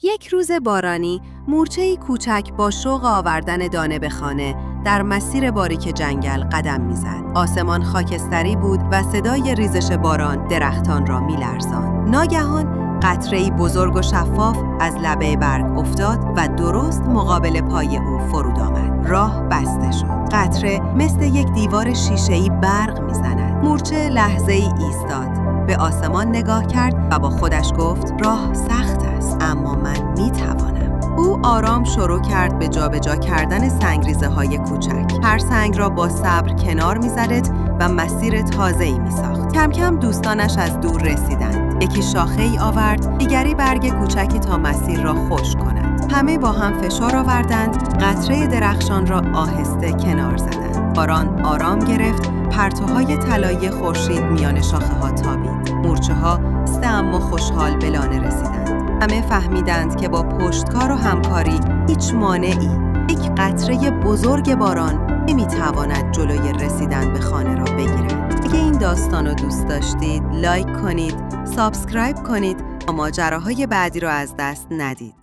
یک روز بارانی، مورچه‌ای کوچک با شوق آوردن دانه به خانه در مسیر باریک جنگل قدم می‌زد. آسمان خاکستری بود و صدای ریزش باران درختان را می‌لرزاند. ناگهان قطره‌ای بزرگ و شفاف از لبه برگ افتاد و درست مقابل پای او فرود آمد. راه بسته شد. قطره مثل یک دیوار شیشه‌ای برق می‌زند. مورچه لحظه‌ای ایستاد. به آسمان نگاه کرد و با خودش گفت: راه سخت است، اما من می‌توانم. او آرام شروع کرد به جابجا کردن سنگریزه‌های کوچک. هر سنگ را با صبر کنار می‌زد و مسیر تازه‌ای می‌ساخت. کم کم دوستانش از دور رسیدند. یکی شاخه‌ای آورد، دیگری برگ کوچکی تا مسیر را خشک کند. همه با هم فشار آوردند، قطره درخشان را آهسته کنار زدند. باران آرام گرفت، پرتوهای طلایی خورشید میان شاخه‌ها تابید. مورچه‌ها سته اما خوشحال به لانه رسیدند. همه فهمیدند که با پشتکار و همکاری هیچ مانعی، یک قطره بزرگ باران نمی‌تواند جلوی رسیدن به خانه را بگیرد. اگه این داستان رو دوست داشتید، لایک کنید، سابسکرایب کنید تا ماجراهای بعدی رو از دست ندید.